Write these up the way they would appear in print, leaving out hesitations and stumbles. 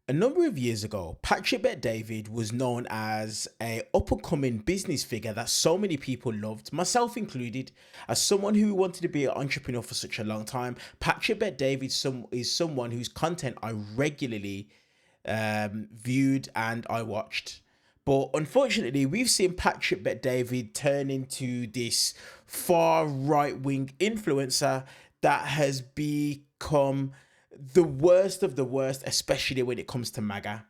A number of years ago, Patrick Bet-David was known as a up-and-coming business figure that so many people loved, myself included. As someone who wanted to be an entrepreneur for such a long time, Patrick Bet-David is someone whose content I regularly viewed and I watched. But unfortunately, we've seen Patrick Bet-David turn into this far right-wing influencer that has become the worst of the worst, especially when it comes to MAGA.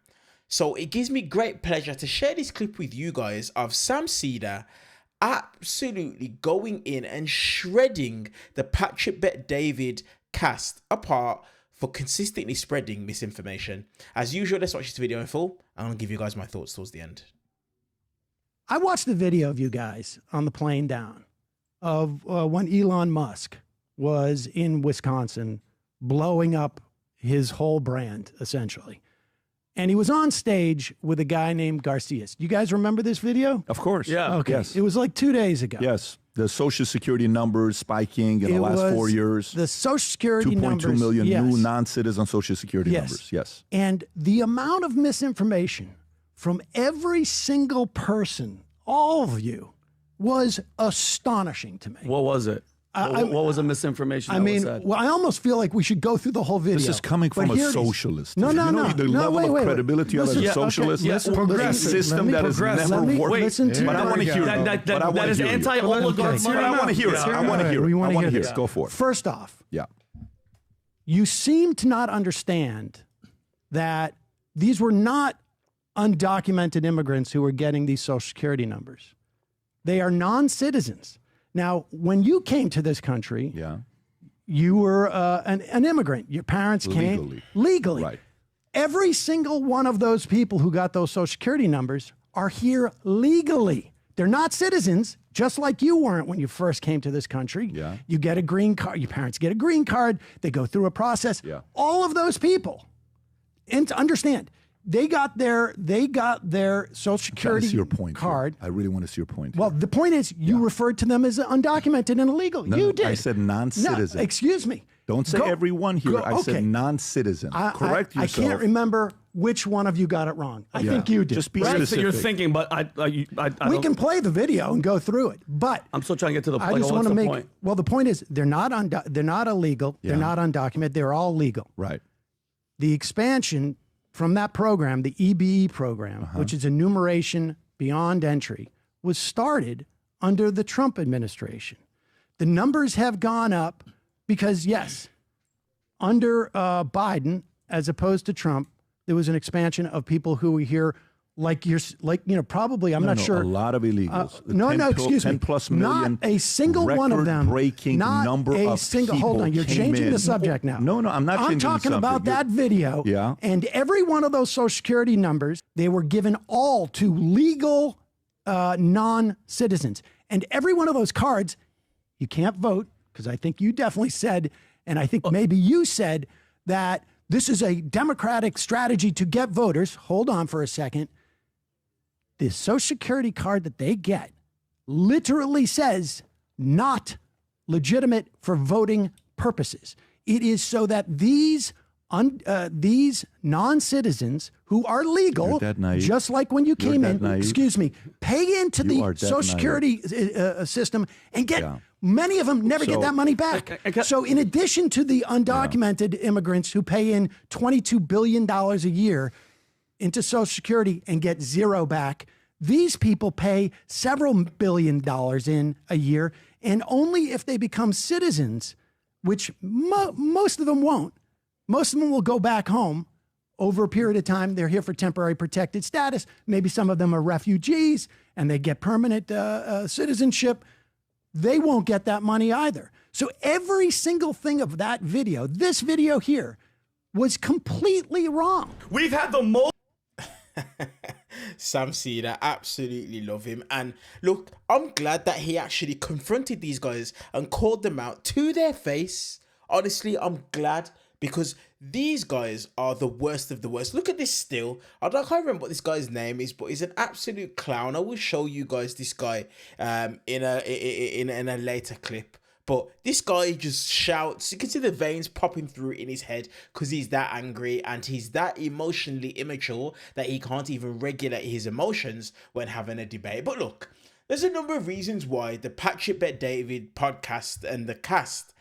So it gives me great pleasure to share this clip with you guys of Sam Seder absolutely going in and shredding the Patrick Bet-David cast apart for consistently spreading misinformation. As usual, let's watch this video in full, and I'll give you guys my thoughts towards the end. I watched the video of you guys on the plane down of when Elon Musk was in Wisconsin blowing up his whole brand, essentially. And he was on stage with a guy named Garcia. Do you guys remember this video? Of course. Yeah. Okay. Yes. It was like 2 days ago. Yes. The Social Security numbers spiking in the last 4 years. The Social Security numbers. 2.2 million yes. new non-citizen Social Security Yes. numbers. Yes. And the amount of misinformation from every single person, all of you, was astonishing to me. What was it? What was the misinformation? I that mean, was said? well, I almost feel like we should go through the whole video. This is coming from But a here it is. socialist. No, no, You know no. the no, level wait, of credibility of listen, a socialist. Okay, Yes, listen, a listen, system let that me has progress. never Let me worked. listen to But I want to hear it. But I want that to is hear it. anti-oligarch But I want to hear it. I want to hear it. We I wanna want to hear hear this. it. Go for it. First off, Yeah. you seem to not understand that these were not undocumented immigrants who were getting these Social Security numbers. They are non-citizens. Now, when you came to this country, Yeah. you were an immigrant. Your parents came legally. Right. Every single one of those people who got those Social Security numbers are here legally. They're not citizens, just like you weren't when you first came to this country. Yeah. You get a green card. Your parents get a green card. They go through a process. Yeah. All of those people, and to understand, they got their Social Security That's your point. card. I really want to see your point. Well, the point is, you referred to them as undocumented and illegal. No, you no, did. I said non-citizen. No, excuse me. Don't say everyone here. I said non-citizen. Correct yourself. I can't remember which one of you got it wrong. I think you did. Just be Right? So specific. you're thinking, but I we don't- can play the video and go through it, but I'm still trying to get to the I point. just What's want to the make. point? Well, the point is, they're not illegal. They're not undocumented. They're all legal. Right. The expansion from that program, the EBE program, which is enumeration beyond entry, was started under the Trump administration. The numbers have gone up because, yes, under Biden, as opposed to Trump, there was an expansion of people who were here, probably, I'm not sure. A lot of illegals. Excuse me. 10 plus million. Not a single one of them. Record-breaking number of people Hold on, you're came changing in. the subject now. No, I'm not changing the subject. I'm talking about that video. Yeah. And every one of those Social Security numbers, they were given all to legal non-citizens. And every one of those cards, you can't vote, because I think you definitely said, and I think maybe you said, that this is a Democratic strategy to get voters. Hold on for a second. The Social Security card that they get literally says not legitimate for voting purposes. It is so that these non-citizens who are legal, just like when you came in, pay into the Social Security system and get, many of them never get that money back. So in addition to the undocumented immigrants who pay in $22 billion a year into Social Security and get zero back, these people pay several $billion in a year, and only if they become citizens, which most of them won't. Most of them will go back home over a period of time. They're here for temporary protected status. Maybe some of them are refugees and they get permanent citizenship. They won't get that money either. So every single thing of that video, this video here, was completely wrong. We've had the most. Sam Seder, absolutely love him. And look, I'm glad that he actually confronted these guys and called them out to their face. Honestly, I'm glad, because these guys are the worst of the worst. Look at this still. I can't remember what this guy's name is, but he's an absolute clown. I will show you guys this guy in a later clip. But this guy just shouts. You can see the veins popping through in his head because he's that angry and he's that emotionally immature that he can't even regulate his emotions when having a debate. But look, there's a number of reasons why the Patrick Bet David podcast and the cast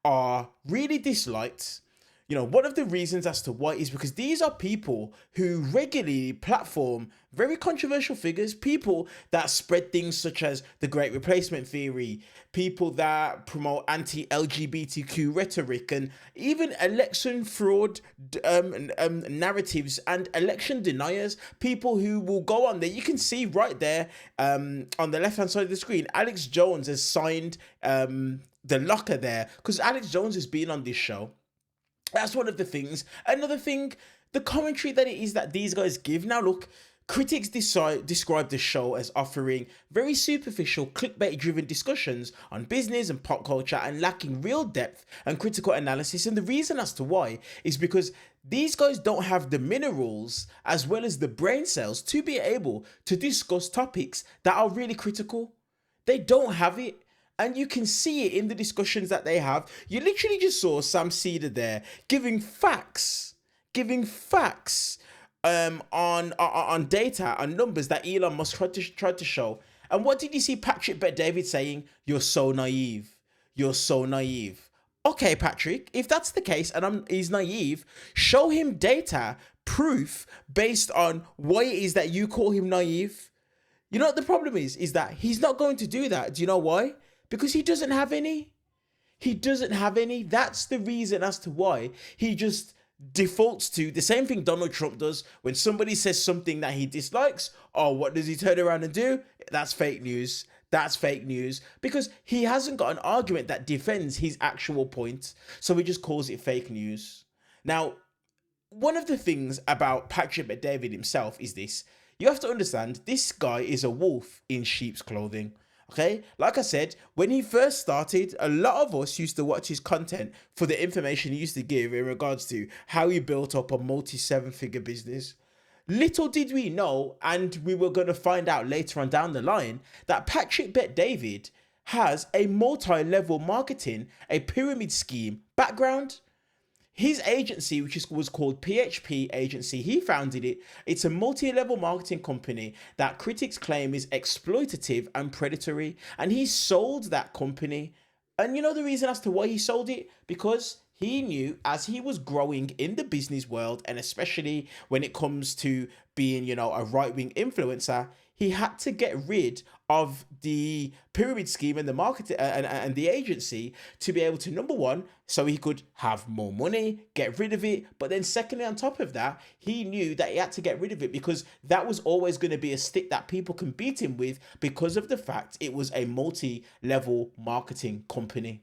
are really disliked. You know, one of the reasons as to why is because these are people who regularly platform very controversial figures, people that spread things such as the Great Replacement theory, people that promote anti-LGBTQ rhetoric, and even election fraud narratives and election deniers, people who will go on there. You can see right there on the left-hand side of the screen, Alex Jones has signed the locker there because Alex Jones has been on this show. That's one of the things. Another thing, the commentary that it is that these guys give. Now, look, critics describe the show as offering very superficial, clickbait-driven discussions on business and pop culture and lacking real depth and critical analysis. And the reason as to why is because these guys don't have the minerals as well as the brain cells to be able to discuss topics that are really critical. They don't have it. And you can see it in the discussions that they have. You literally just saw Sam Seder there giving facts on data, on numbers that Elon Musk tried to show. And what did you see Patrick Bet David saying? You're so naive. You're so naive. Okay, Patrick, if that's the case and he's naive, show him data, proof based on why it is that you call him naive. You know what the problem is that he's not going to do that. Do you know why? Because he doesn't have any. He doesn't have any. That's the reason as to why he just defaults to the same thing Donald Trump does when somebody says something that he dislikes. Oh, what does he turn around and do? That's fake news. That's fake news. Because he hasn't got an argument that defends his actual point. So he just calls it fake news. Now, one of the things about Patrick Bet David himself is this. You have to understand, this guy is a wolf in sheep's clothing. Okay, like I said, when he first started, a lot of us used to watch his content for the information he used to give in regards to how he built up a multi-7-figure business. Little did we know, and we were going to find out later on down the line, that Patrick Bet David has a multi-level marketing, a pyramid scheme background. His agency, which was called PHP Agency, he founded it. It's a multi-level marketing company that critics claim is exploitative and predatory. And he sold that company. And you know the reason as to why he sold it? Because he knew as he was growing in the business world, and especially when it comes to being, you know, a right-wing influencer, he had to get rid of the pyramid scheme and the market and the agency to be able to, number one, so he could have more money, get rid of it. But then secondly, on top of that, he knew that he had to get rid of it because that was always going to be a stick that people can beat him with because of the fact it was a multi-level marketing company.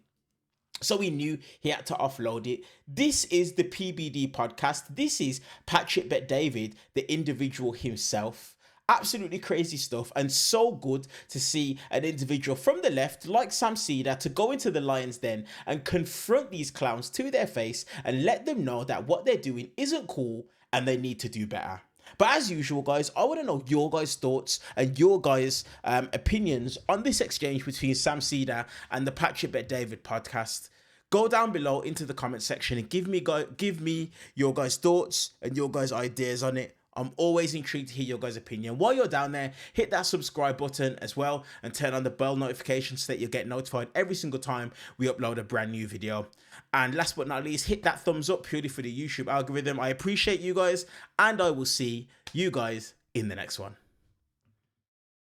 So he knew he had to offload it. This is the PBD podcast. This is Patrick Bet David, the individual himself. Absolutely crazy stuff, and so good to see an individual from the left like Sam Seder to go into the lion's den and confront these clowns to their face and let them know that what they're doing isn't cool and they need to do better. But as usual, guys, I want to know your guys' thoughts and your guys' opinions on this exchange between Sam Seder and the Patrick Bet David podcast. Go down below into the comment section and give me your guys' thoughts and your guys' ideas on it. I'm always intrigued to hear your guys' opinion. While you're down there, hit that subscribe button as well and turn on the bell notification so that you'll get notified every single time we upload a brand new video. And last but not least, hit that thumbs up purely for the YouTube algorithm. I appreciate you guys, and I will see you guys in the next one.